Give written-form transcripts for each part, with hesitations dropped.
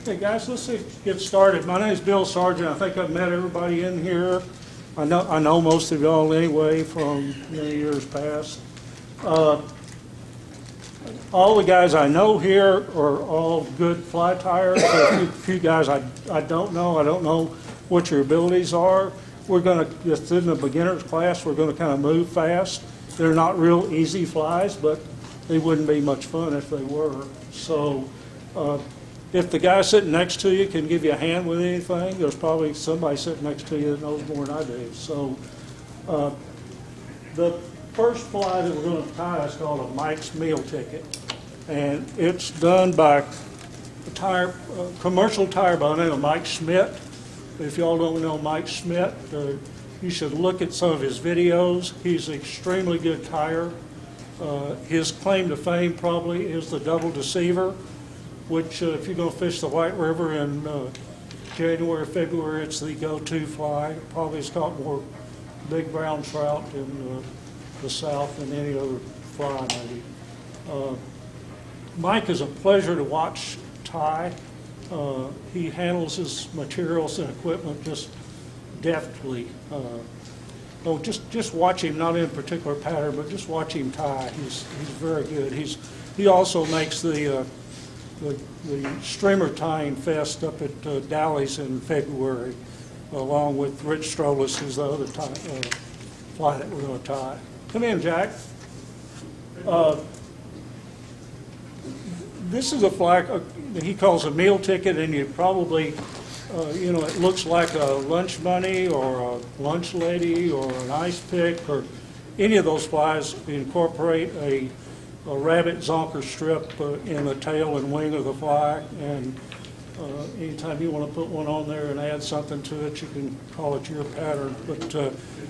Hey guys, let's get started. My name is Bill Sargeant. I think I've met everybody in here. I know most of y'all anyway from many years past. All the guys I know here are all good fly tires. A few guys I don't know. I don't know what your abilities are. We're going to, just in the beginner's class, we're going to kind of move fast. They're not real easy flies, but they wouldn't be much fun if they were. So if the guy sitting next to you can give you a hand with anything, there's probably somebody sitting next to you that knows more than I do. So the first fly that we're going to tie is called a Mike's Meal Ticket. And it's done by a commercial tire by the name of Mike Schmidt. If y'all don't know Mike Schmidt, you should look at some of his videos. He's an extremely good tire. His claim to fame probably is the Double Deceiver, which if you're going to fish the White River in January, February, it's the go-to fly. Probably has caught more big brown trout in the South than any other fly maybe. Mike is a pleasure to watch tie. He handles his materials and equipment just deftly. Just watch him, not in a particular pattern, but just watch him tie. He's very good. He also makes the streamer tying fest up at Dowley's in February, along with Rich Strolis, who's the other fly that we're going to tie. Come in, Jack. This is a fly he calls a meal ticket, and you probably, it looks like a lunch bunny or a lunch lady or an ice pick or any of those flies incorporate a rabbit zonker strip in the tail and wing of the fly. And anytime you want to put one on there and add something to it, you can call it your pattern. But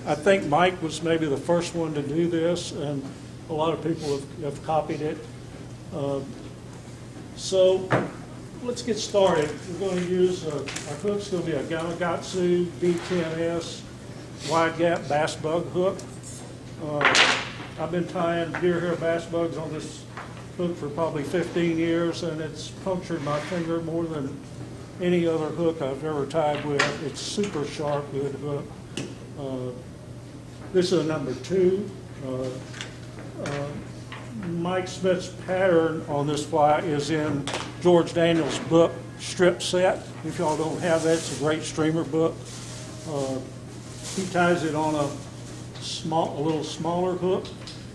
I think Mike was maybe the first one to do this, and a lot of people have copied it. So let's get started. We're going to use, our hook's going to be a Gamakatsu B10S wide gap bass bug hook. I've been tying deer hair bass bugs on this hook for probably 15 years, and it's punctured my finger more than any other hook I've ever tied with. It's super sharp, good hook. This is a number 2. Mike Smith's pattern on this fly is in George Daniels' book, Strip Set. If y'all don't have that, it's a great streamer book. He ties it on a little smaller hook.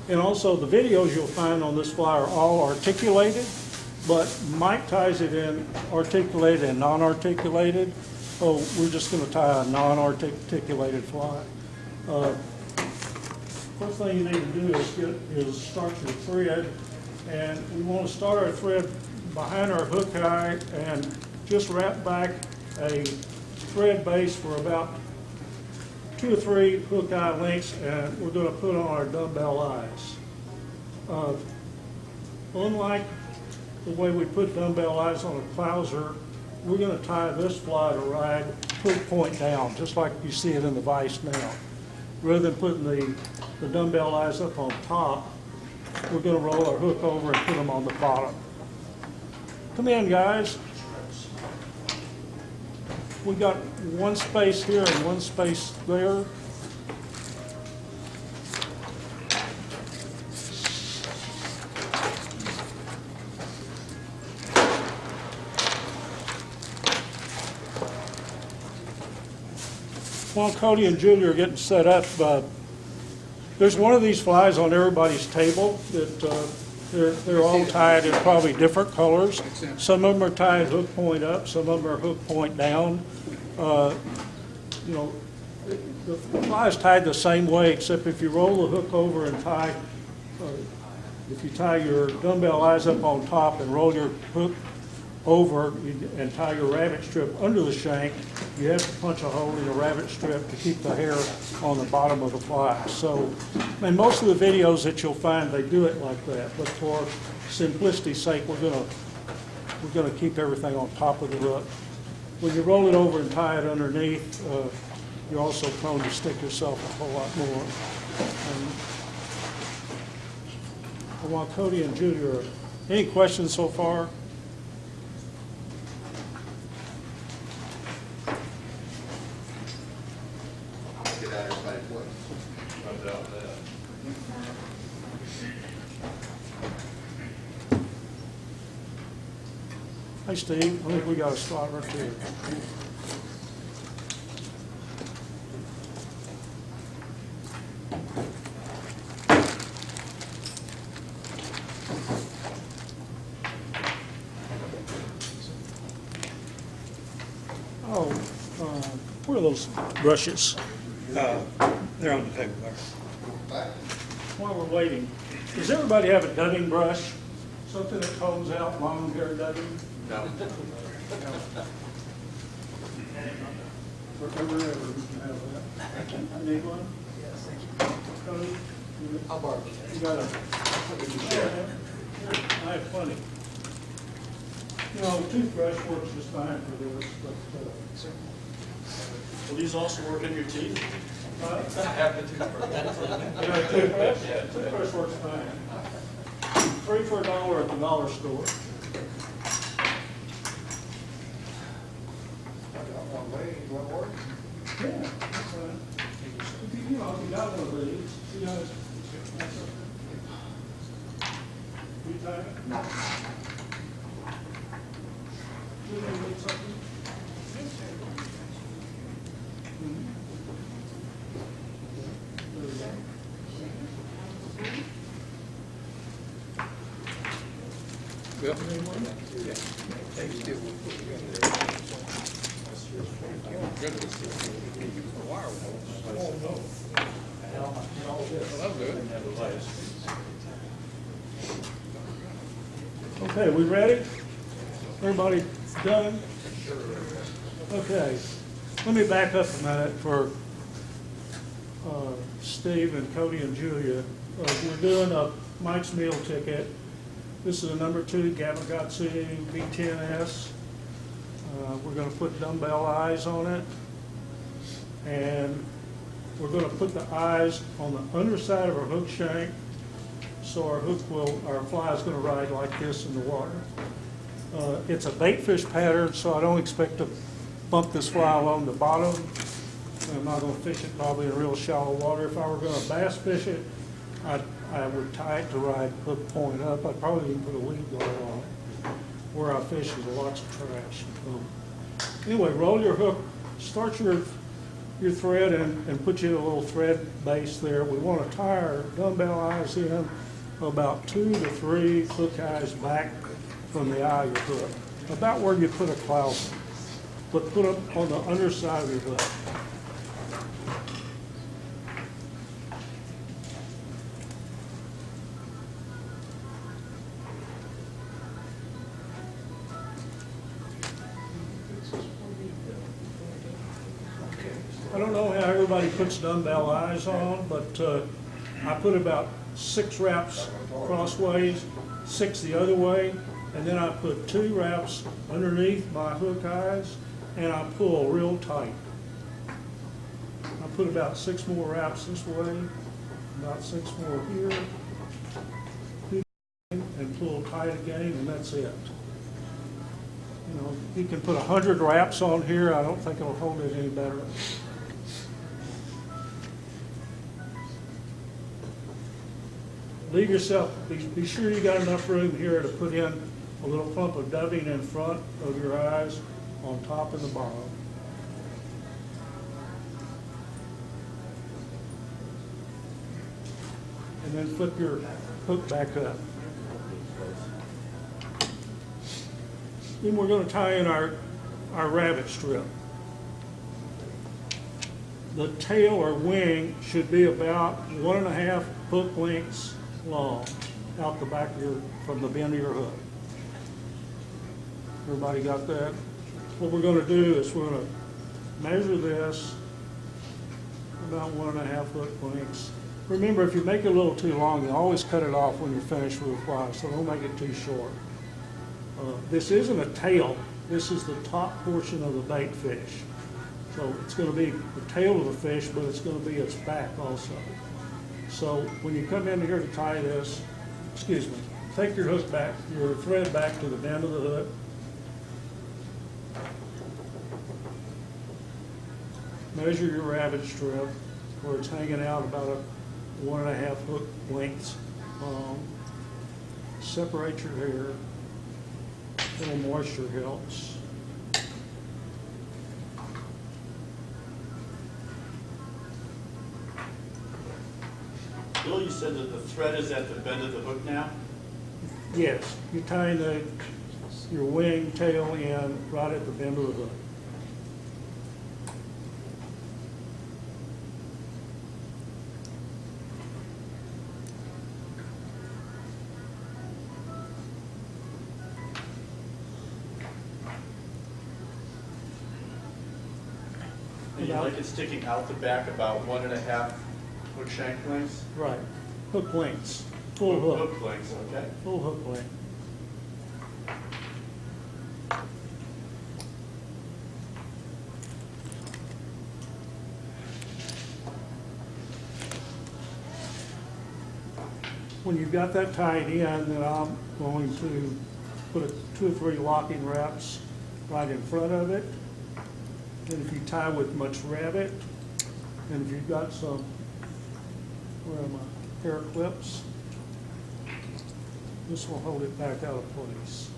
And also the videos you'll find on this fly are all articulated, but Mike ties it in articulated and non-articulated. So we're just going to tie a non-articulated fly. First thing you need to do is start your thread, and we want to start our thread behind our hook eye and just wrap back a thread base for about 2 or 3 hook eye lengths, and we're going to put on our dumbbell eyes. Unlike the way we put dumbbell eyes on a clouser, we're going to tie this fly to ride hook point down, just like you see it in the vise now. Rather than putting the dumbbell eyes up on top, we're going to roll our hook over and put them on the bottom. Come in, guys. We got one space here and one space there. While Cody and Julie are getting set up, there's one of these flies on everybody's table that they're all tied in probably different colors. Some of them are tied hook point up, some of them are hook point down. The fly is tied the same way, except if you roll the hook over and tie, if you tie your dumbbell eyes up on top and roll your hook over and tie your rabbit strip under the shank, you have to punch a hole in the rabbit strip to keep the hair on the bottom of the fly. So, in most of the videos that you'll find, they do it like that. But for simplicity's sake, we're going to keep everything on top of the hook. When you roll it over and tie it underneath, you're also prone to stick yourself a whole lot more. And while Cody and Judy are, any questions so far? Hey, Steve, I think we got a spot right there. Oh, where are those brushes? They're on the table there. While we're waiting, does everybody have a dubbing brush? Something that combs out long hair dubbing? No. Forever, ever, we can have that. I need one? Yes, thank you. Cody, I'll borrow it. you got a, I have plenty. You know, toothbrush works just fine for this, but, Will these also work in your teeth? I have the toothbrush. yeah, toothbrush, toothbrush works fine. 3 for $1 at the dollar store. Yeah, that's fine. If you know, if you got one of these, you know, that's okay. You tie it? No. You need something? Mhm. There we go. Bill? Anyone? Okay, we ready? Everybody done? Okay, let me back up a minute for Steve and Cody and Julia. We're doing a Mike's Meal ticket. This is a number 2 Gamakatsu B10S. We're going to put dumbbell eyes on it, and we're going to put the eyes on the underside of our hook shank, so our fly is going to ride like this in the water. It's a bait fish pattern, so I don't expect to bump this fly along the bottom. I'm not going to fish it probably in real shallow water. If I were going to bass fish it, I would tie it to ride hook point up. I'd probably even put a weed guard on it. Where I fish is lots of trash. Anyway, roll your hook, start your thread and put you in a little thread base there. We want to tie our dumbbell eyes in about 2 to 3 hook eyes back from the eye of your hook, about where you put a clousel, but put them on the underside of your hook. I don't know how everybody puts dumbbell eyes on, but I put about 6 wraps crossways, 6 the other way, and then I put 2 wraps underneath my hook eyes, and I pull real tight. I put about 6 more wraps this way, about 6 more here, and pull tight again, and that's it. You know, you can put 100 wraps on here. I don't think it'll hold it any better. Leave yourself, be sure you got enough room here to put in a little clump of dubbing in front of your eyes, on top and the bottom. And then flip your hook back up. Then we're going to tie in our rabbit strip. The tail or wing should be about 1.5 hook lengths long out the back of from the bend of your hook. Everybody got that? What we're going to do is we're going to measure this about 1.5 hook lengths. Remember, if you make it a little too long, you always cut it off when you're finished with the fly, so don't make it too short. This isn't a tail. This is the top portion of the bait fish. So it's going to be the tail of the fish, but it's going to be its back also. So when you come in here to tie this, take your hook back, your thread back to the bend of the hook. Measure your rabbit strip where it's hanging out about 1.5 hook lengths. Separate your hair. A little moisture helps. Bill, you said that the thread is at the bend of the hook now? Yes, you tie your wing tail in right at the bend of the hook. And you About- like it sticking out the back about 1.5 hook shank lengths? Right, hook lengths, full hook, Hook lengths, okay. full hook length. When you've got that tied in, then I'm going to put 2 or 3 locking wraps right in front of it. And if you tie with much rabbit, and if you've got some, where are my hair clips? This will hold it back out of place.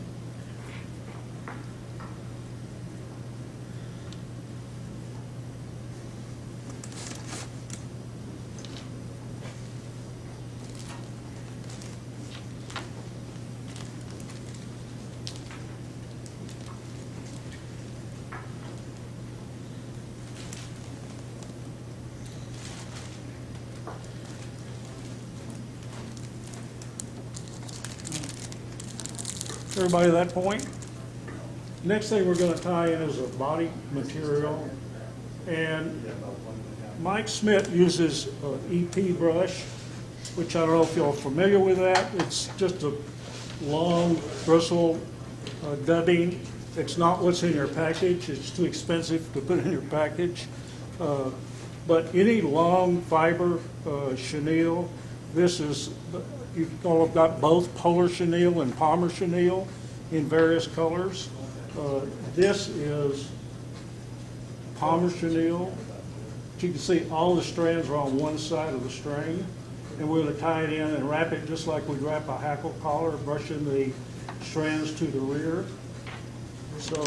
Everybody at that point? Next thing we're going to tie in is a body material. And Mike Smith uses an EP brush, which I don't know if you're familiar with that. It's just a long bristle dubbing. It's not what's in your package. It's too expensive to put in your package. But any long fiber chenille, this is, you've got both polar chenille and palmer chenille in various colors. This is palmer chenille. You can see all the strands are on one side of the string. And we're going to tie it in and wrap it just like we'd wrap a hackle collar, brushing the strands to the rear. So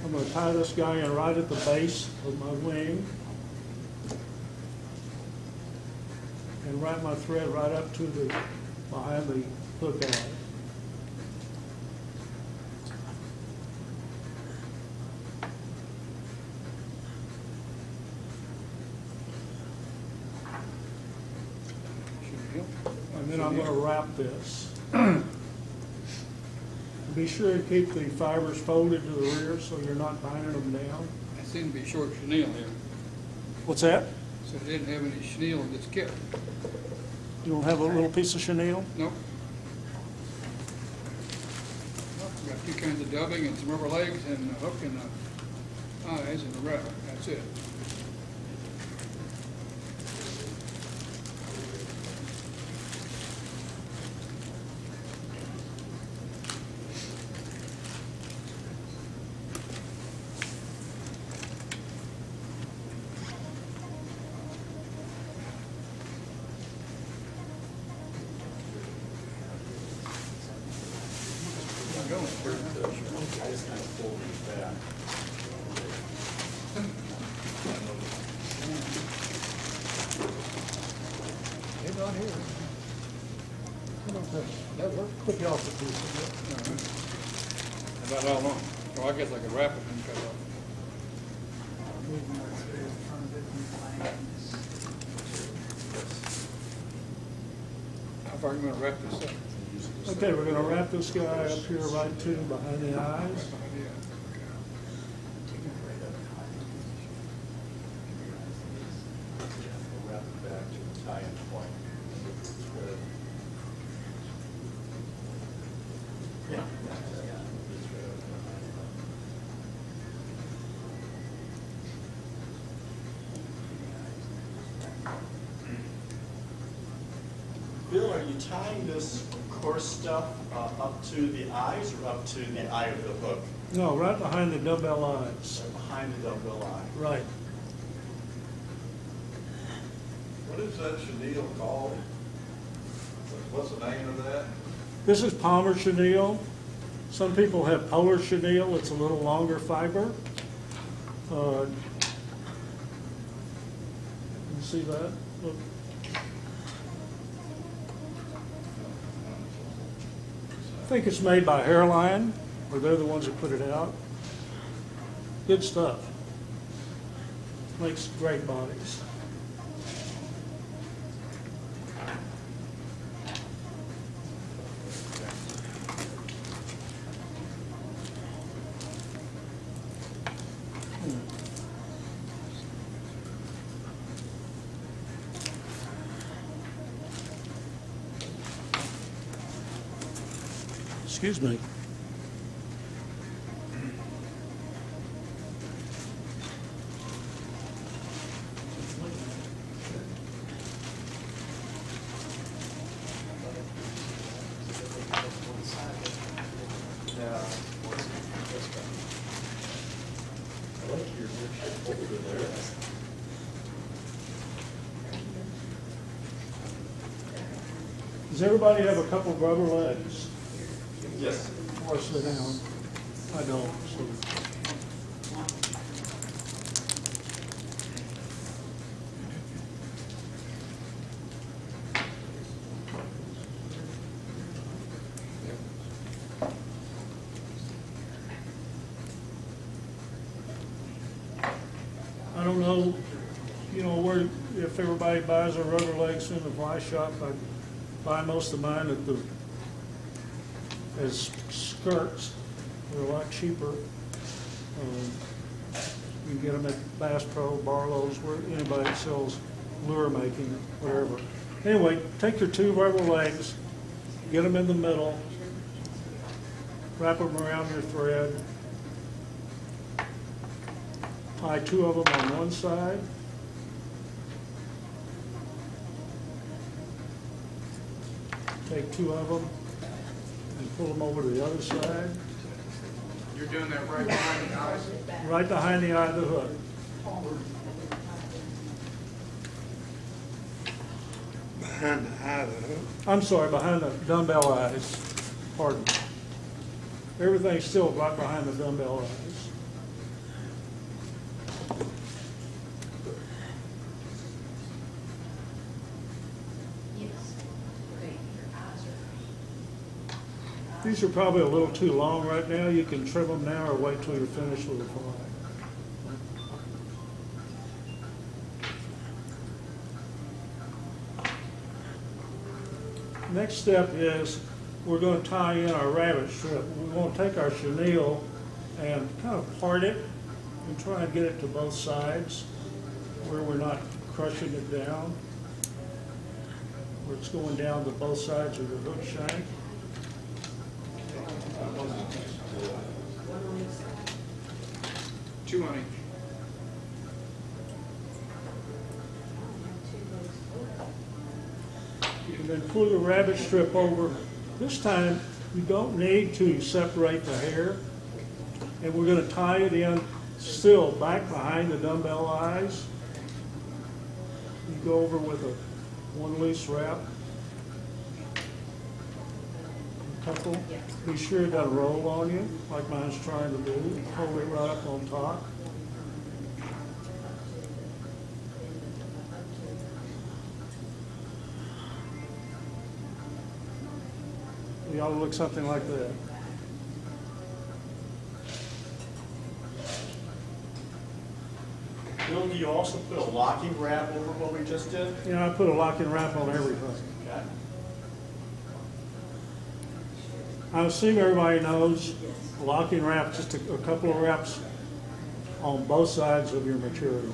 I'm going to tie this guy in right at the base of my wing. And wrap my thread right up to behind the hook eye. And then I'm going to wrap this. Be sure to keep the fibers folded to the rear so you're not binding them down. I seem to be short chenille here. What's that? So I didn't have any chenille in this kit. You don't have a little piece of chenille? Nope. Got 2 kinds of dubbing and some rubber legs and a hook and the eyes and the wrap. That's it. It's on here. That works. Clip you off the piece. About how long? Oh, I guess I could wrap it and cut it off. How far are you going to wrap this up? Okay, we're going to wrap this guy up here right to behind the eyes. Yeah. Wrap it back to the tie-in point. Bill, are you tying this coarse stuff up to the eyes or up to the eye of the hook? No, right behind the dumbbell eyes. Behind the dumbbell eye. Right. What What is that chenille called? What's the name of that? This is Palmer chenille. Some people have polar chenille. It's a little longer fiber. You see that? Look. I think it's made by Hairline, or they're the ones that put it out. Good stuff. Makes great bodies. Excuse me. Does everybody have a couple of rubber legs? Yes. Before I sit down? I don't, so. I don't know, you know, where, if everybody buys their rubber legs in the fly shop, I buy most of mine at the, as skirts. They're a lot cheaper. You can get them at Bass Pro, Barlow's, where anybody that sells lure making, whatever. Anyway, take your two rubber legs, get them in the middle, wrap them around your thread, tie two of them on one side, take two of them and pull them over to the other side, You're doing that right behind the eyes. right behind the eye of the hook. Behind the eye of the hook. I'm sorry, behind the dumbbell eyes, pardon me. Everything's still right behind the dumbbell eyes. These are probably a little too long right now. You can trim them now or wait till you're finished with the fly. Next step is we're going to tie in our rabbit strip. We're going to take our chenille and kind of part it and try and get it to both sides where we're not crushing it down, where it's going down to both sides of the hook shank. Two on each. And then pull the rabbit strip over. This time, you don't need to separate the hair. And we're going to tie it in still back behind the dumbbell eyes. You go over with a one loose wrap. A couple. Be sure it doesn't roll on you, like mine's trying to do. Hold it right up on top. It ought to look something like that. Bill, do you also put a locking wrap over what we just did? You know, I put a locking wrap on everything. Okay. I assume everybody knows locking wrap, just a couple of wraps on both sides of your material.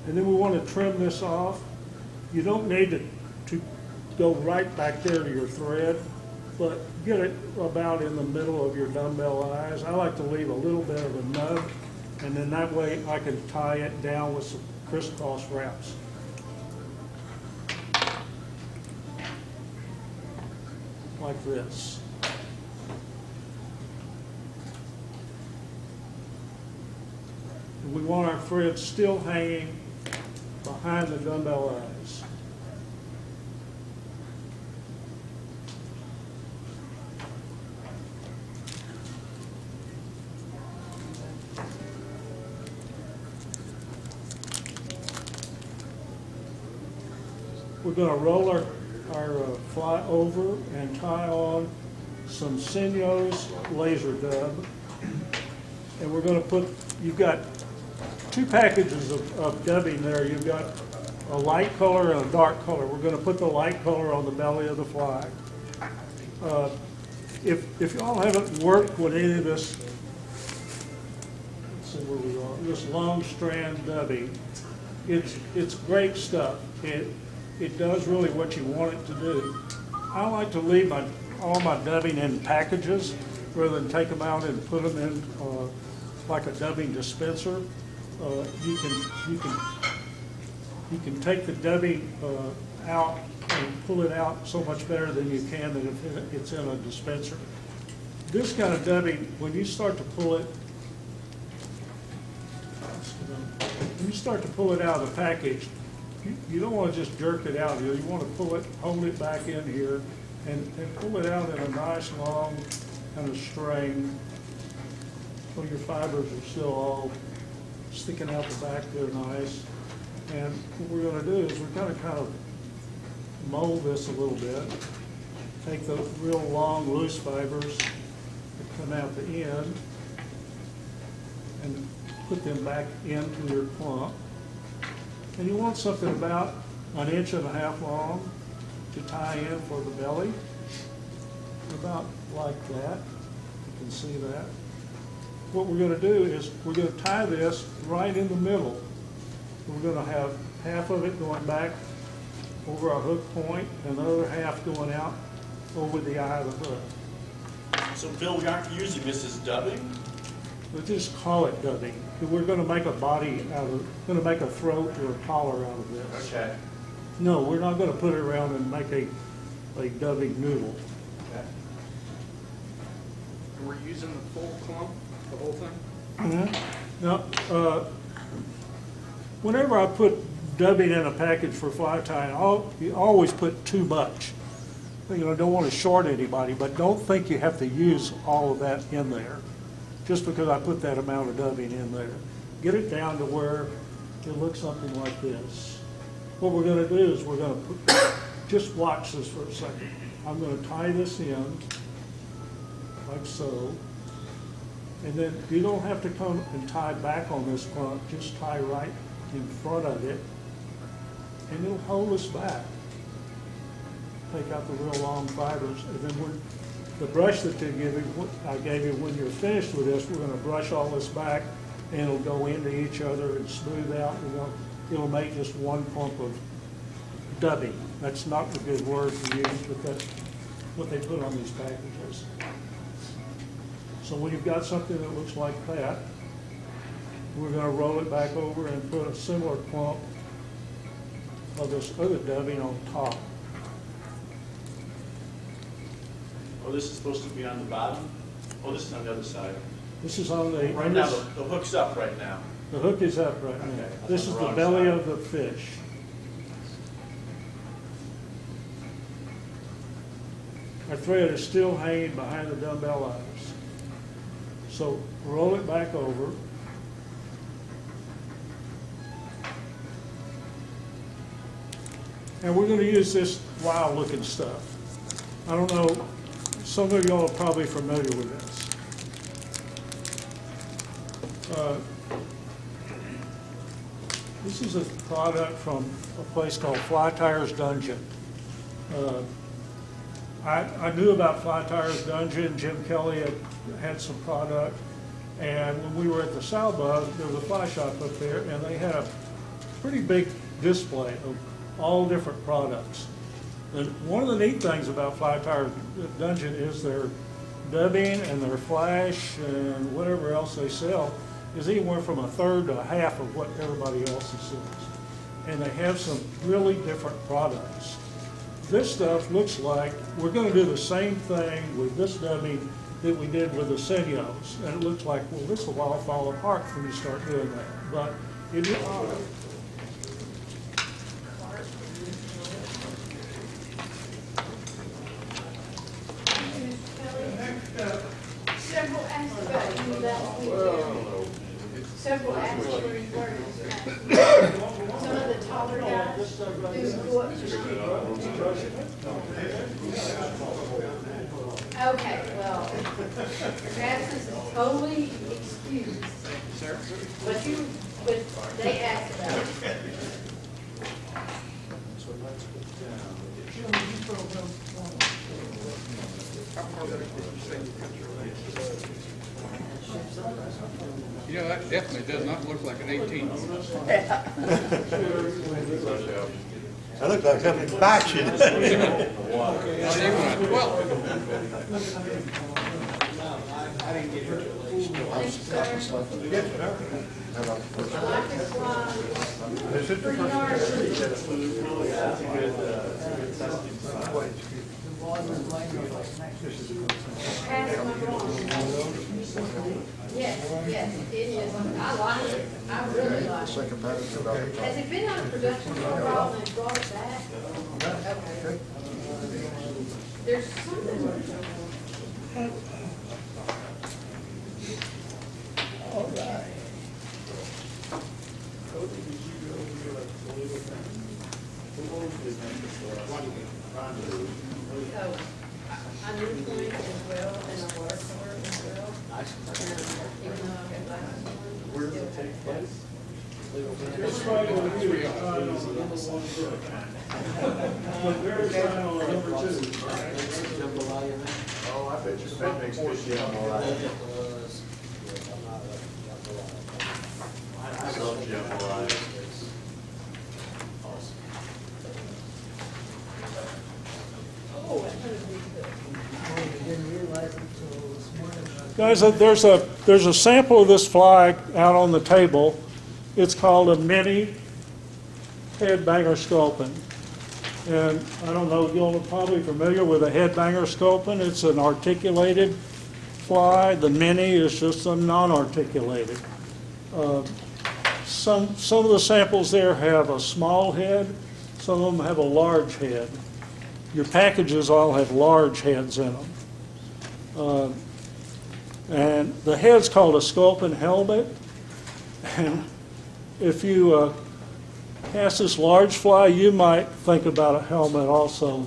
And then we want to trim this off. You don't need to go right back there to your thread, but get it about in the middle of your dumbbell eyes. I like to leave a little bit of a nub, and then that way I can tie it down with some crisscross wraps. Like this. We want our thread still hanging behind the dumbbell eyes. We're going to roll our fly over and tie on some Sinyo's laser dub. And we're going to put, you've got two packages of dubbing there. You've got a light color and a dark color. We're going to put the light color on the belly of the fly. If y'all haven't worked with any of this, let's see where we are, this long strand dubbing, it's great stuff. It does really what you want it to do. I like to leave all my dubbing in packages rather than take them out and put them in like a dubbing dispenser. You can take the dubbing out and pull it out so much better than you can than if it's in a dispenser. This kind of dubbing, when you start to pull it, out of the package, you don't want to just jerk it out here. You want to pull it, hold it back in here, and pull it out in a nice long kind of string so your fibers are still all sticking out the back there nice. And what we're going to do is we're going to kind of mold this a little bit. Take the real long loose fibers that come out the end and put them back into your clump. And you want something about 1.5 inches long to tie in for the belly. About like that. You can see that. What we're going to do is we're going to tie this right in the middle. We're going to have half of it going back over our hook point and the other half going out over the eye of the hook. So Bill, we aren't using this as dubbing? We'll just call it dubbing. We're going to make a body out of, going to make a throat or a collar out of this. Okay. No, we're not going to put it around and make a dubbing noodle. Okay. And we're using the full clump, the whole thing? Now, whenever I put dubbing in a package for fly tying, you always put too much. You know, don't want to short anybody, but don't think you have to use all of that in there just because I put that amount of dubbing in there. Get it down to where it looks something like this. What we're going to do is we're going to put, just watch this for a second. I'm going to tie this in like so. And then you don't have to come and tie back on this clump, just tie right in front of it, and it'll hold us back. Take out the real long fibers, and then the brush that I gave you when you're finished with this, we're going to brush all this back, and it'll go into each other and smooth out. It'll make just one clump of dubbing. That's not a good word to use, but that's what they put on these packages. So when you've got something that looks like that, we're going to roll it back over and put a similar clump of this other dubbing on top. Oh, this is supposed to be on the bottom? Oh, this is on the other side. This is on the, Right now, the hook's up right now. the hook is up right now. Okay, that's This on is the the wrong belly side. of the fish. Our thread is still hanging behind the dumbbell eyes. So roll it back over. And we're going to use this wild looking stuff. I don't know, some of y'all are probably familiar with this. This is a product from a place called Fly Tires Dungeon. I knew about Fly Tires Dungeon. Jim Kelly had some product. And when we were at the Sow Buzz, there was a fly shop up there, and they had a pretty big display of all different products. And one of the neat things about Fly Tire Dungeon is their dubbing and their flash and whatever else they sell is anywhere from a third to a half of what everybody else sells. And they have some really different products. This stuff looks like we're going to do the same thing with this dubbing that we did with the seniors. And it looks like, well, this will all fall apart when you start doing that. But it is. Several aspects of that weekend. Several aspects were some of the taller guys who go up to okay, well, your absence is totally excused. But they asked about it. You know, that definitely does not look like an 18. That looks like something batching. Not even a 12. Yes, it is. I like it. I really like it. Has it been on production for a while and brought it back? Okay. There's something. All right. Oh, I knew Point as well, and I worked for it as well. Even though I've got glasses on. Where does it take place? It's right over here, sign on number 1. But very sign on number 2. Oh, I bet you that makes good jambalaya. I love jambalaya. Guys, there's a sample of this fly out on the table. It's called a mini headbanger sculpin. And I don't know, you're probably familiar with a headbanger sculpin. It's an articulated fly. The mini is just a non-articulated. Some of the samples there have a small head. Some of them have a large head. Your packages all have large heads in them. And the head's called a sculpin helmet. And if you cast this large fly, you might think about a helmet also.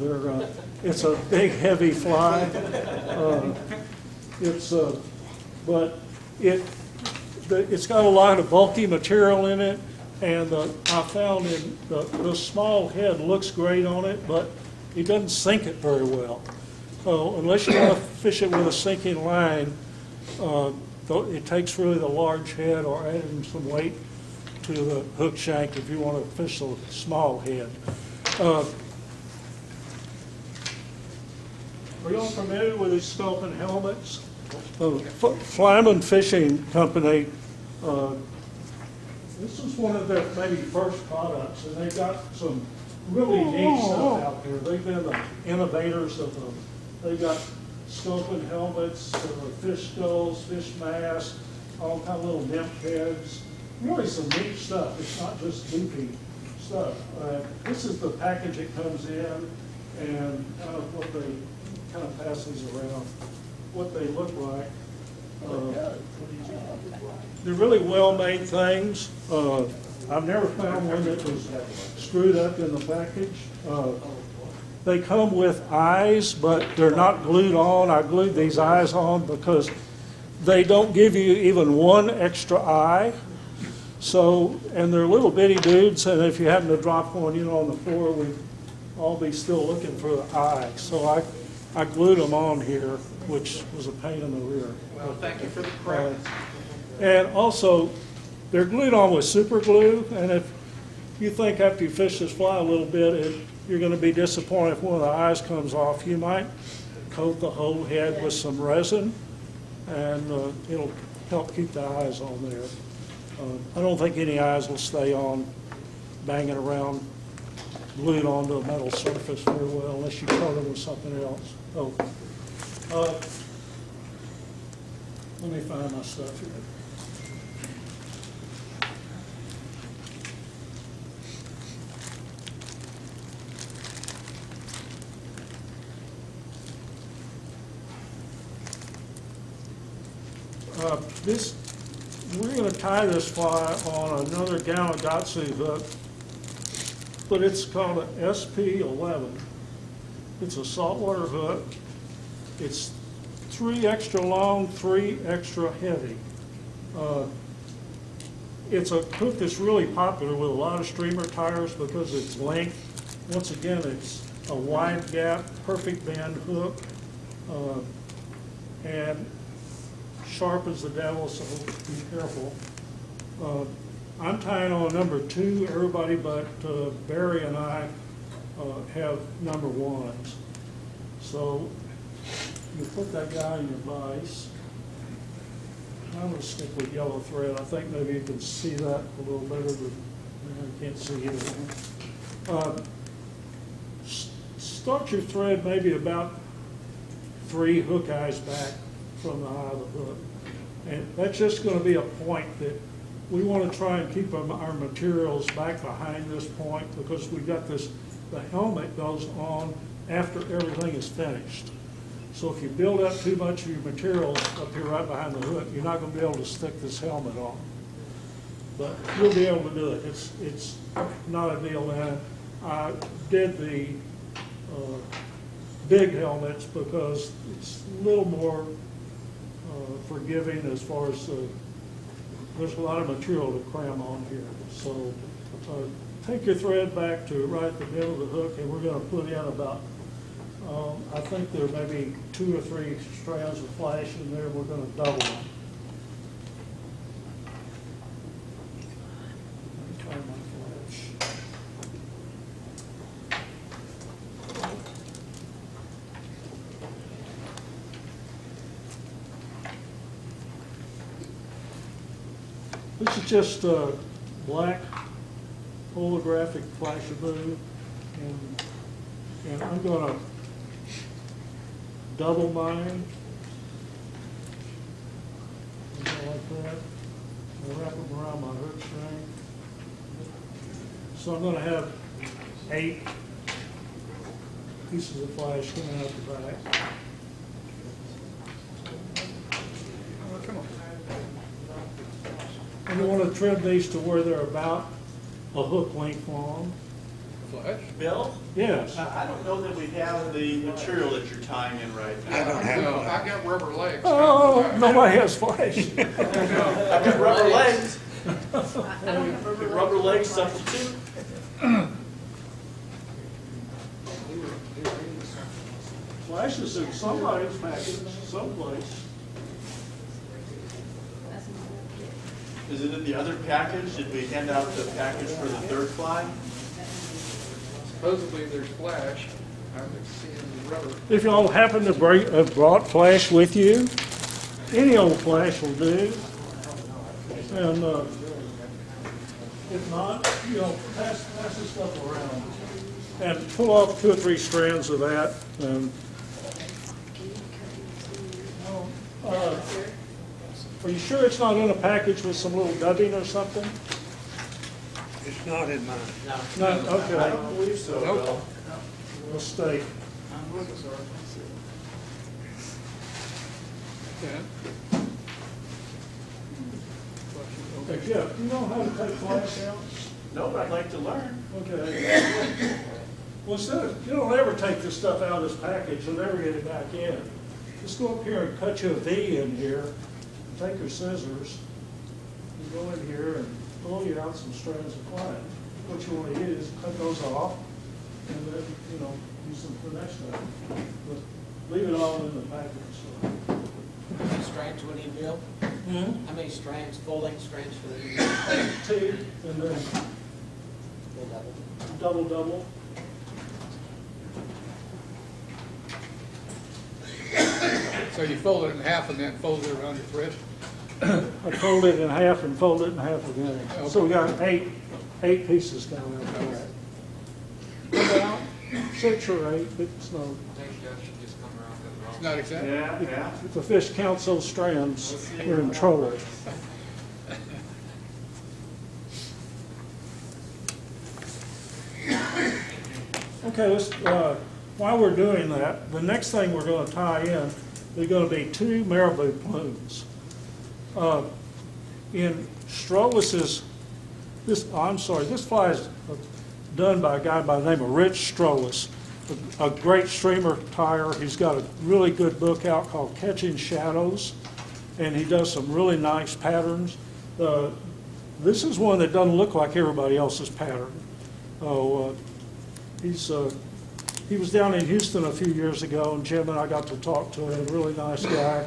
It's a big, heavy fly. But it's got a lot of bulky material in it. And I found the small head looks great on it, but it doesn't sink it very well. So unless you want to fish it with a sinking line, it takes really the large head or adding some weight to the hook shank if you want to fish the small head. Are you all familiar with these sculpin helmets? Flyman Fishing Company, this is one of their maybe first products, and they've got some really neat stuff out there. They've been the innovators of them. They've got sculpin helmets, fish skulls, fish masks, all kind of little nymph heads. Really some neat stuff. It's not just goofy stuff. This is the package it comes in, and kind of what they kind of pass these around, what they look like. They're really well-made things. I've never found one that was screwed up in the package. They come with eyes, but they're not glued on. I glued these eyes on because they don't give you even one extra eye. So, and they're little bitty dudes, and if you happen to drop one, on the floor, we'd all be still looking for the eye. So I glued them on here, which was a pain in the rear. Well, thank you for the credit. And also, they're glued on with super glue, and if you think after you fish this fly a little bit, you're going to be disappointed if one of the eyes comes off. You might coat the whole head with some resin, and it'll help keep the eyes on there. I don't think any eyes will stay on banging around, glued onto a metal surface very well, unless you coat them with something else. Let me find my stuff here. We're gonna tie this fly on another Gamakatsu hook, but it's called an SP11. It's a saltwater hook. It's 3 extra long, 3 extra heavy. It's a hook that's really popular with a lot of streamer tires because of its length. Once again, it's a wide gap, perfect bend hook, and sharp as the devil, so be careful. I'm tying on number 2. Everybody but Barry and I have number 1s. So you put that guy in your vise. I'm going to stick with yellow thread. I think maybe you can see that a little better, but I can't see it. Start your thread maybe about 3 hook eyes back from the eye of the hook. And that's just going to be a point that we want to try and keep our materials back behind this point, because we've got this, the helmet goes on after everything is finished. So if you build up too much of your materials up here right behind the hook, you're not going to be able to stick this helmet on. But you'll be able to do it. It's not a deal. And I did the big helmets because it's a little more forgiving as far as there's a lot of material to cram on here. So take your thread back to right at the middle of the hook, and we're going to put in about, I think there may be 2 or 3 strands of flash in there. We're going to double them. Try my flash. This is just a black holographic flashaboo, and I'm going to double mine, like that. I'll wrap them around my hook string. So I'm going to have 8 pieces of flash coming out the back. Come on. And you want to trim these to where they're about a hook length long. Flash? Bill, Yes. I don't know that we have the material that you're tying in right now. I don't have No, one. I got rubber legs. Oh, nobody has flash. I've got rubber legs. I don't have Rubber leg substitute. Flash is in somebody's package, someplace. Is it in the other package? Did we hand out the package for the 3rd fly? Supposedly there's flash. I'm seeing rubber. If y'all happen to have brought flash with you, any old flash will do. And if not, you know, pass this stuff around. And pull off 2 or 3 strands of that. And, are you sure it's not in a package with some little dubbing or something? It's not in mine. No, I okay. don't believe so, Bill. Mistake. Yeah. Hey, Jeff, you know how to take flash out? No, but I'd like to learn. Okay. Well, instead of, you don't ever take this stuff out of this package, you'll never get it back in. Just go up here and cut you a V in here, take your scissors, you go in here and pull you out some strands of flash. What you want to use, cut those off, and then, you know, use them for next time. But leave it all in the package. So. How many strands would he build? Mm-hmm. How many strands, full-length strands for the T, and then double. So you fold it in half and then fold it around your thread? I fold it in half and fold it in half again. So we got eight pieces coming out of that. About 6 or 8, but it's no. Thank you, should just come around It's not exact. Yeah. If the fish counts those strands, we're in trouble. Okay, while we're doing that, the next thing we're going to tie in is going to be 2 marabou plumes. In Strollis's, this fly is done by a guy by the name of Rich Strollis, a great streamer tyer. He's got a really good book out called Catching Shadows, and he does some really nice patterns. This is one that doesn't look like everybody else's pattern. He was down in Houston a few years ago, and Jim and I got to talk to him. Really nice guy.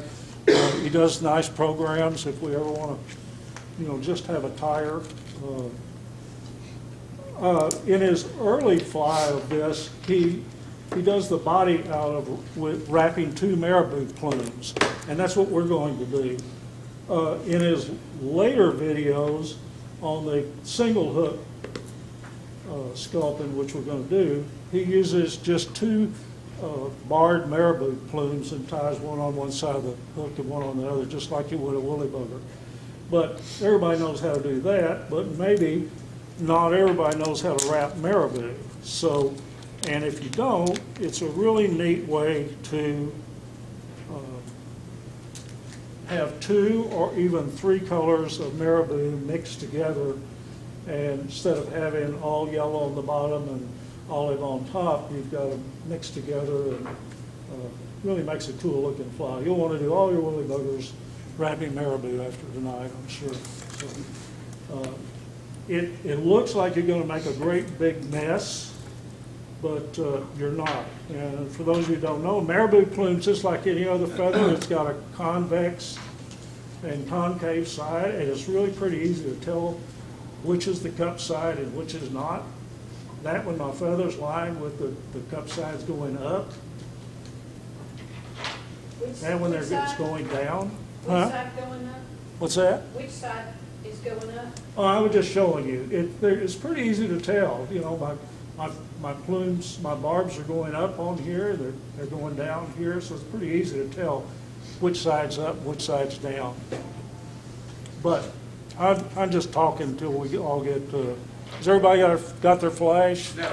He does nice programs if we ever want to, just have a tire. In his early fly of this, he does the body out of with wrapping 2 marabou plumes, and that's what we're going to do. In his later videos on the single hook sculpting, which we're going to do, he uses just 2 barred marabou plumes and ties one on one side of the hook and one on the other, just like you would a woolly bugger. But everybody knows how to do that, but maybe not everybody knows how to wrap marabou. So, and if you don't, it's a really neat way to have 2 or even 3 colors of marabou mixed together, and instead of having all yellow on the bottom and olive on top, you've got them mixed together, and really makes a cool looking fly. You'll want to do all your woolly buggers wrapping marabou after tonight, I'm sure. So, it looks like you're going to make a great big mess, but you're not. And for those of you who don't know, marabou plume, just like any other feather, it's got a convex and concave side, and it's really pretty easy to tell which is the cup side and which is not. That when my feather's lined with the cup sides going up, and when it's going down. Which side going up? What's that? Which side is going up? Oh, I was just showing you. It's pretty easy to tell. My plumes, my barbs are going up on here. They're going down here, so it's pretty easy to tell which side's up, which side's down. But I'm just talking until we all get. Has everybody got their flash? No.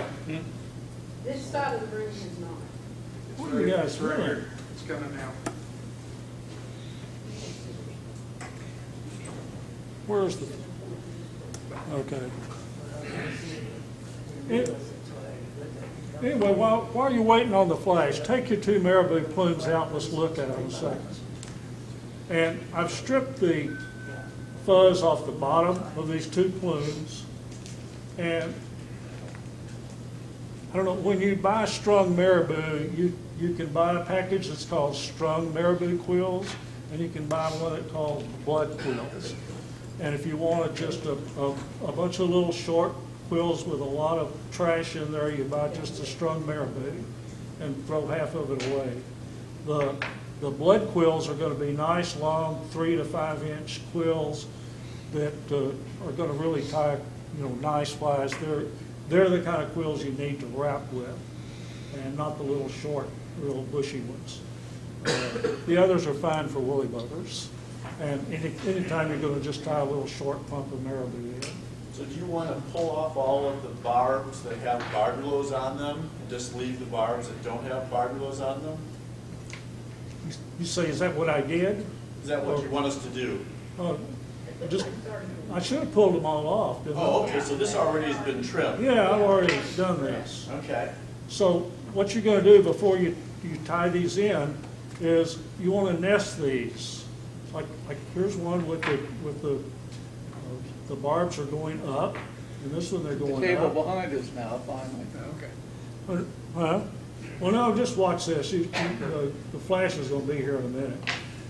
This side of the room is not. What do you guys It's right doing? here. It's coming now. Where's the? Okay. Anyway, while you're waiting on the flash, take your 2 marabou plumes out. Let's look at them a second. And I've stripped the fuzz off the bottom of these 2 plumes. And I don't know, when you buy strung marabou, you can buy a package that's called strung marabou quills, and you can buy one that's called blood quills. And if you wanted just a bunch of little short quills with a lot of trash in there, you buy just a strung marabou and throw half of it away. The blood quills are going to be nice, long 3 to 5 inch quills that are going to really tie, nice flies. They're the kind of quills you need to wrap with, and not the little short, little bushy ones. The others are fine for woolly buggers. And anytime you're going to just tie a little short pump of marabou in. So do you want to pull off all of the barbs that have barbulos on them and just leave the barbs that don't have barbulos on them? You say, is that what I did? Is that what you want us to do? I should have pulled them all off, didn't I? Oh, okay, so this already has been trimmed. Yeah, I've already done this. Okay. So what you're going to do before you tie these in is you want to nest these. Like here's one with the barbs are going up, and this one they're going The table up. behind us now, finally. Okay. Huh? Well, no, just watch this. The flash is going to be here in a minute.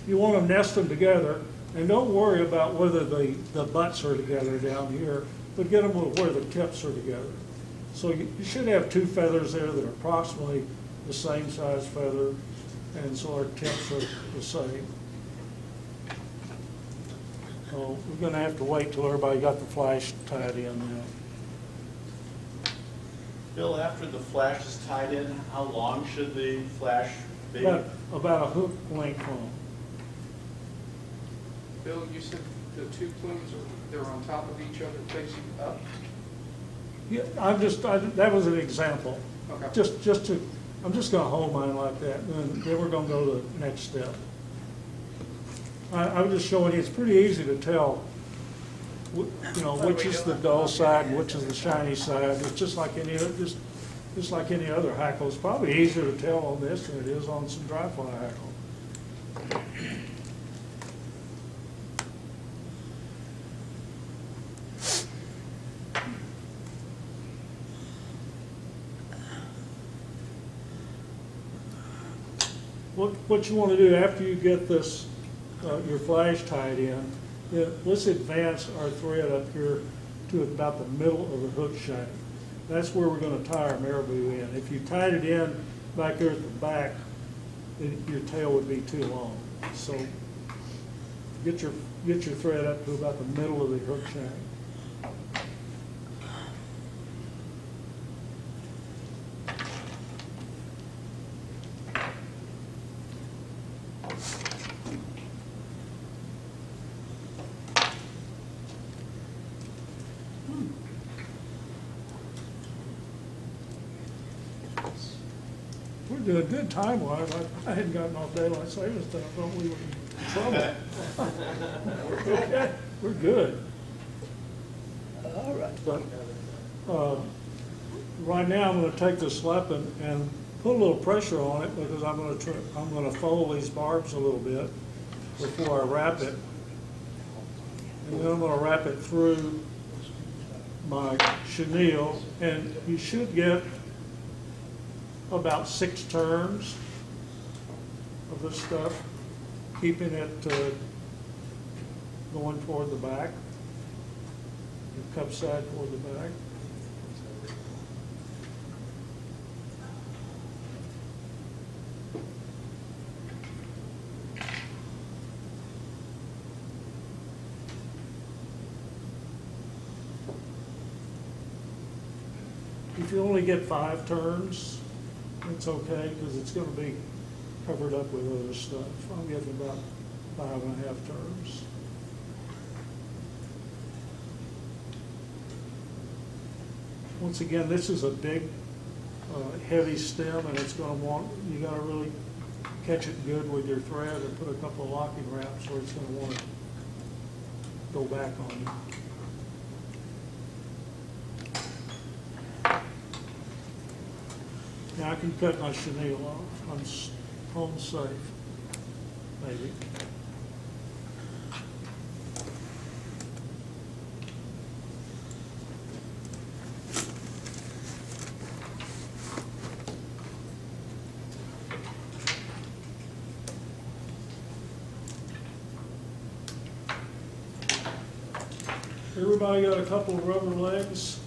You want to nest them together, and don't worry about whether the butts are together down here, but get them where the tips are together. So you should have 2 feathers there that are approximately the same size feather, and so our tips are the same. So we're going to have to wait till everybody got the flash tied in now. Bill, after the flash is tied in, how long should the flash about a hook length long. Bill, you said the two plumes they're on top of each other facing up? Yeah, that was an example. Okay. I'm just gonna hold mine like that, and then we're gonna go to the next step. I was just showing you, it's pretty easy to tell, which is the dull side and which is the shiny side. It's just like any other, just like any other hackle. It's probably easier to tell on this than it is on some dry fly hackle. What you want to do after you get this, your flash tied in, let's advance our thread up here to about the middle of the hook shank. That's where we're going to tie our marabou in. If you tied it in back there at the back, then your tail would be too long. So get your thread up to about the middle of the hook shank. We're doing good time-wise. I hadn't gotten off daylight savings time. I thought we were in trouble. Okay, we're good. All right. But right now, I'm going to take this weapon and put a little pressure on it because I'm going to fold these barbs a little bit before I wrap it, and then I'm going to wrap it through my chenille, and you should get about 6 turns of this stuff, keeping it going toward the back, the cup side toward the back. If you only get 5 turns, it's okay, because it's going to be covered up with other stuff. I'm getting about 5.5 turns. Once again, this is a big, heavy stem, and it's going to you got to really catch it good with your thread and put a couple of locking wraps where it's going to want to go back on you. Now I can cut my chenille off. I'm home safe, maybe. Everybody got a couple of rubber legs?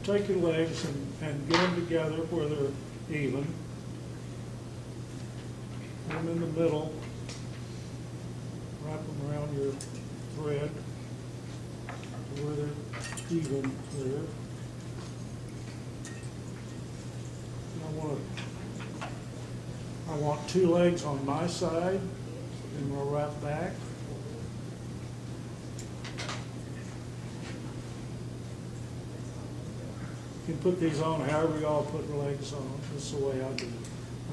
Take your legs and get them together where they're even. Put them in the middle. Wrap them around your thread to where they're even there. And I want 2 legs on my side, and we'll wrap back. You can put these on however y'all put your legs on. This is the way I do it.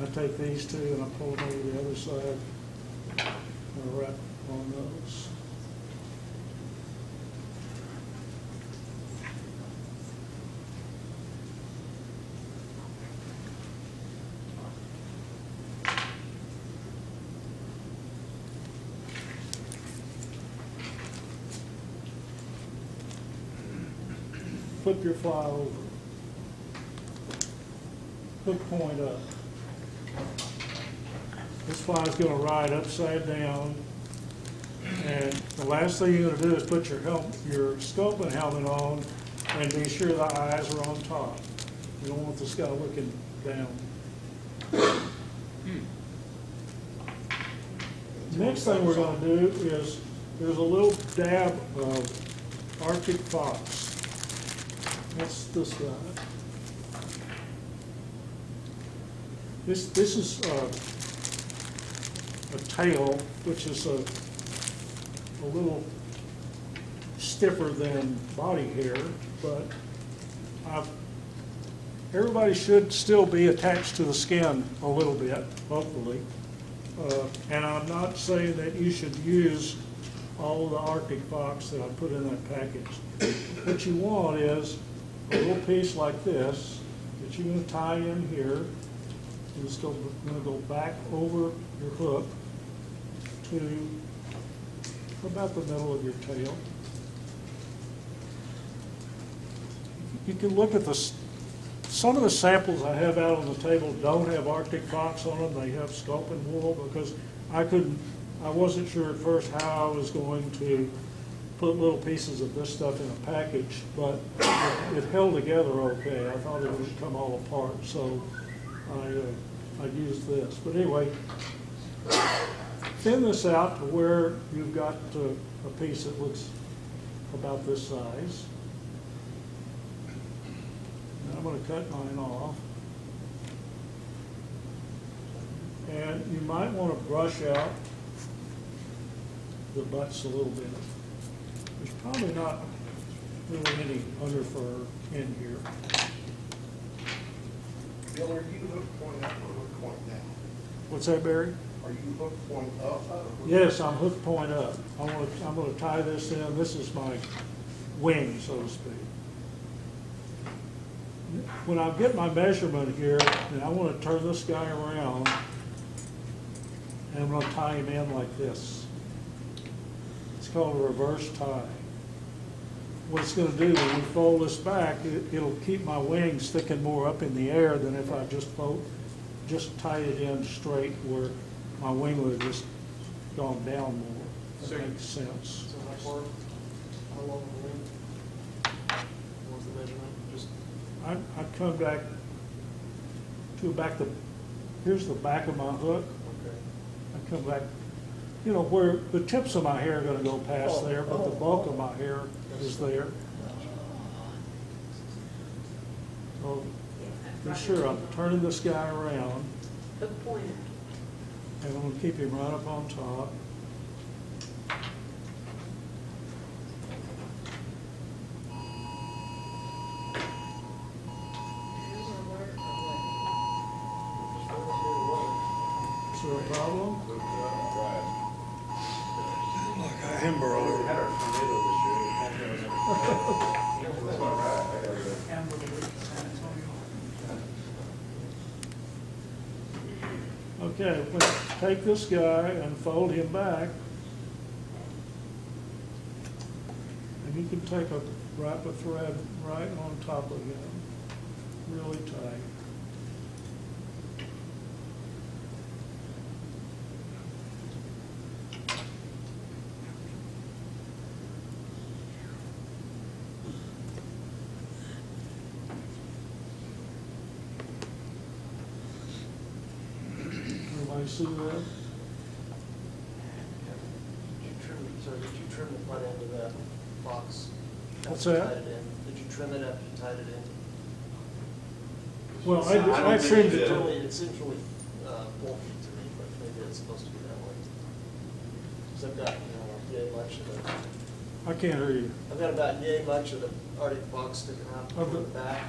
I take these 2 and I pull them over the other side and I wrap on those. Flip your fly over. Hook point up. This fly is going to ride upside down And the last thing you're gonna do is put your scoping helmet on and be sure the eyes are on top. You don't want this guy looking down. Next thing we're gonna do is, there's a little dab of Arctic fox. That's this guy. This is a tail, which is a little stiffer than body hair, but everybody should still be attached to the skin a little bit, hopefully. And I'm not saying that you should use all of the Arctic fox that I put in that package. What you want is a little piece like this that you're going to tie in here. You're just going to go back over your hook to about the middle of your tail. You can look at some of the samples I have out on the table don't have Arctic fox on them. They have sculpin wool because I wasn't sure at first how I was going to put little pieces of this stuff in a package, but it held together okay. I thought it would come all apart, so I used this. But anyway, thin this out to where you've got a piece that looks about this size. And I'm going to cut mine off. And you might want to brush out the butts a little bit. There's probably not really any underfur in here. Bill, are you hook point up or hook point down? What's that, Barry? Are you hook point up? Yes, I'm hook point up. I'm going to tie this in. This is my wing, so to speak. When I get my measurement here, and I want to turn this guy around, and I'm going to tie him in like this. It's called a reverse tie. What it's going to do when we fold this back, it'll keep my wing sticking more up in the air than if I just tied it in straight where my wing would have just gone down more. That makes sense. So how long the wing? What was the measurement? Just I come back to here's the back of my hook. okay. I come back, where the tips of my hair are going to go past there, but the bulk of my hair is there. So be sure I'm turning this guy around, Hook point. and I'm going to keep him right up on top. Is there a problem? Like a hamburger. We had our tornado this year. That's all right. I gotta go. Okay, let's take this guy and fold him back. And you can wrap a thread right on top of him, really tight. Everybody see that? Did you trim the front end of that box? What's after you that? tied it in? Did you trim it after you tied it in? Well, I don't I think trimmed you it. did. It seems really bulky to me, but maybe it's supposed to be that way. Because I've got, yay much of the, I can't hear you. I've got about yay much of the Arctic box sticking out Of from the- the back.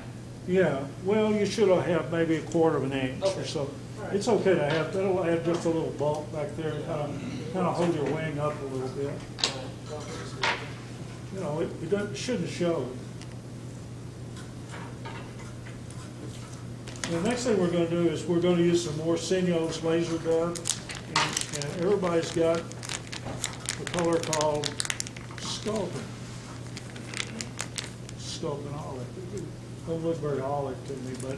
Yeah, well, you should have maybe 1/4 of an inch or Okay. so. All right. It's okay to have, that'll add just a little bulk back there, kind of hold your wing up a little bit. It shouldn't show. The next thing we're going to do is we're going to use some more Sinyo's laser dub, and everybody's got the color called Sculpin. Sculpin olive. It don't look very olive to me, but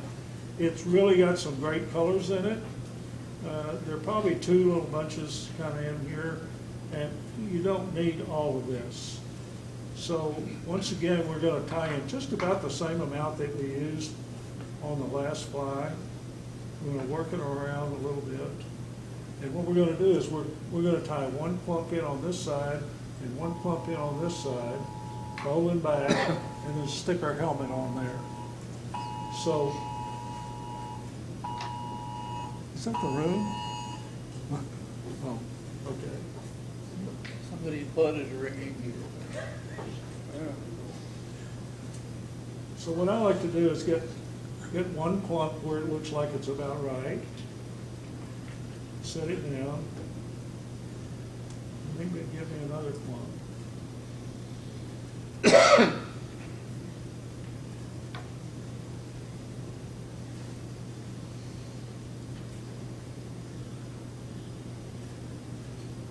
it's really got some great colors in it. There are probably 2 little bunches kind of in here, And you don't need all of this. So once again, we're going to tie in just about the same amount that we used on the last fly. We're going to work it around a little bit. And what we're going to do is we're going to tie one clump in on this side and one clump in on this side, rolling back, and then stick our helmet on there. So, is that the room? Oh, okay. Somebody's blood is ringing. So what I like to do is get one clump where it looks like it's about right. Set it down. And then give me another clump.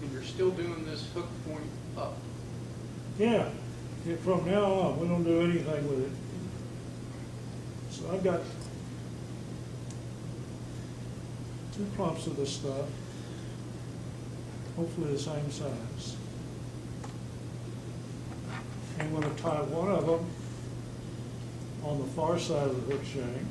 And you're still doing this hook point up. Yeah, from now on, we don't do anything with it. So I've got 2 clumps of this stuff, hopefully the same size. I'm going to tie one of them on the far side of the hook shank.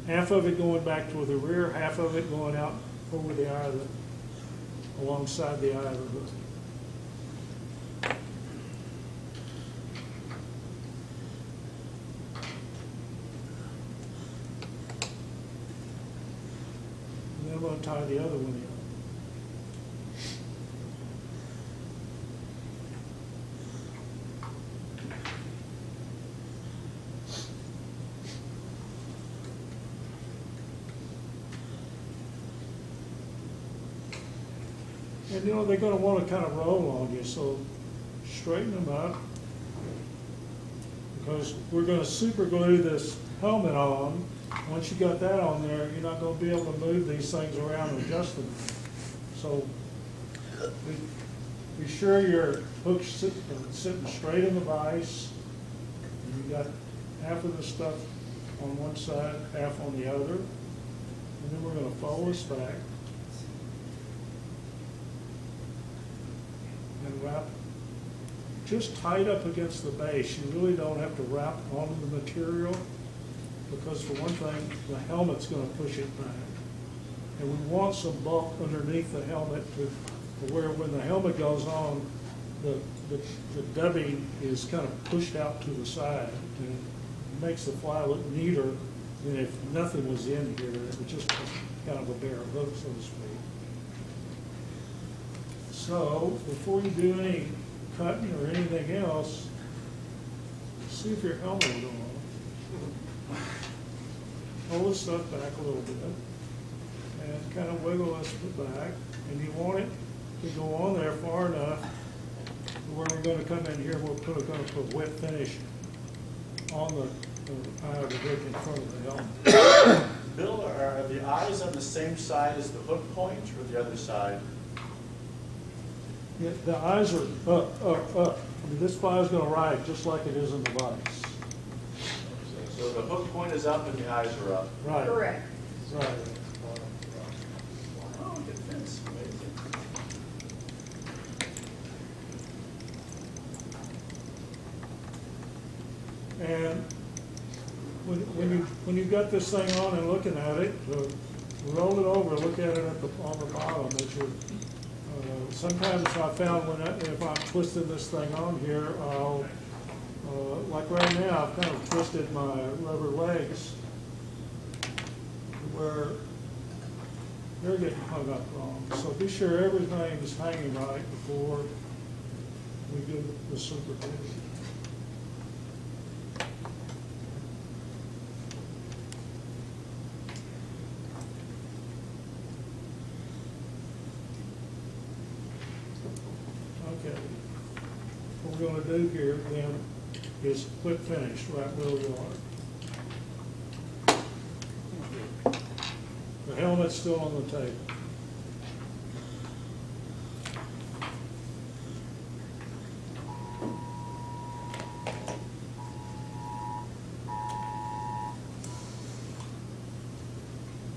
Half of it going back to the rear, half of it going out over the eye of the, alongside the eye of the hook. And then I'm going to tie the other one in. And you know, they're going to want to kind of roll on you, so straighten them up. Because we're going to super glue this helmet on. Once you got that on there, you're not going to be able to move these things around and adjust them. So be sure your hook's sitting straight in the vise. And you got half of the stuff on one side, half on the other. And then we're going to fold this back. And wrap just tight up against the base. You really don't have to wrap onto the material because, for one thing, the helmet's going to push it back. And we want some bulk underneath the helmet to where when the helmet goes on, the dubbing is kind of pushed out to the side. And it makes the fly look neater than if nothing was in here. It was just kind of a bare hook, so to speak. So, before you do any cutting or anything else, see if your helmet will go on. Hold the stuff back a little bit and kind of wiggle this back. And you want it to go on there far enough where we're going to come in here and we're going to put wet finish on the eye of the hook in front of the helmet. Bill, are the eyes on the same side as the hook point or the other side? Yeah, the eyes are up. I mean, this fly is going to ride just like it is in the vise. So the hook point is up and the eyes are up. Right. Correct. Right. Wow, look at this. Amazing. And when you've got this thing on and looking at it, roll it over, look at it on the bottom. That you're, sometimes I found if I'm twisting this thing on here, I'll, like right now, I've kind of twisted my rubber legs where they're getting hung up wrong. So be sure everything is hanging right before we do the super glue. Okay, what we're going to do here then is quit finish right where we are. The helmet's still on the table.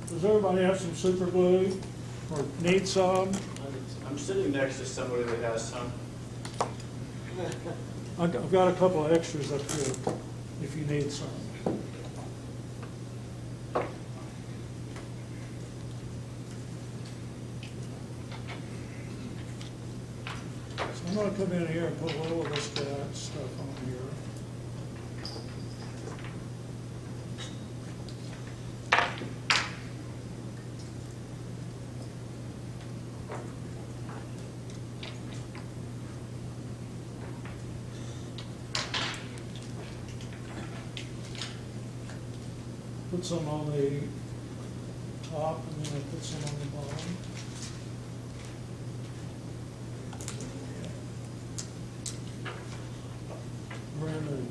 Does everybody have some super glue? or need some. I'm sitting next to somebody that has some. I've got a couple of extras up here if you need some. So I'm gonna come in here and put a little of this stuff on here. Put some on the top and then I put some on the bottom. Brand new.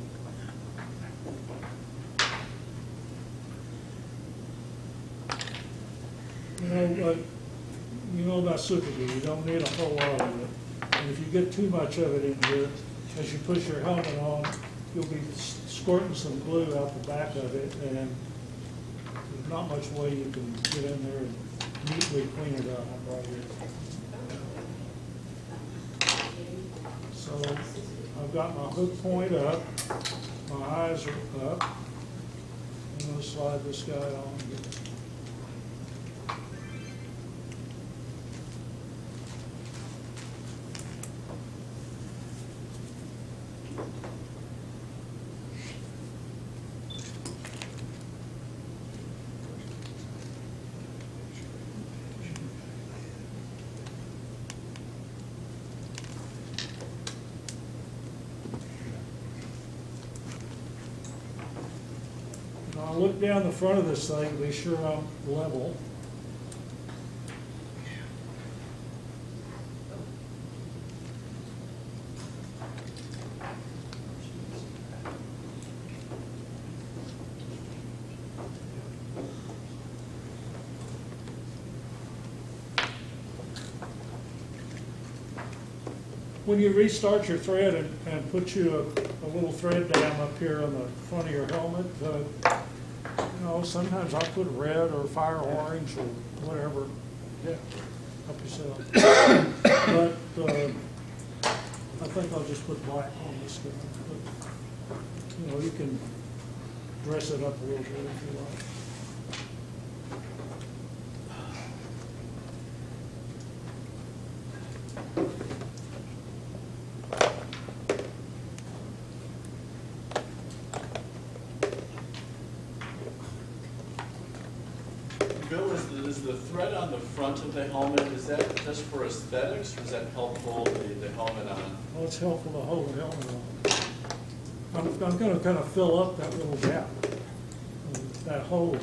You know about super glue, you don't need a whole lot of it. And if you get too much of it in here, as you push your helmet on, you'll be squirting some glue out the back of it, and there's not much way you can get in there and neatly clean it up right here. So I've got my hook point up, my eyes are up. I'm going to slide this guy on here. I'll look down the front of this thing to be sure I'm level. When you restart your thread and put you a little thread dam up here on the front of your helmet, you know, sometimes I'll put red or fire orange or whatever. Yeah, help yourself. But I think I'll just put black on this guy. But, you know, you can dress it up a little bit if you like. Bill, is the thread on the front of the helmet, is that just for aesthetics, or does that help hold the helmet on? Well, it's helpful to hold the helmet on. I'm going to kind of fill up that little gap, that hole.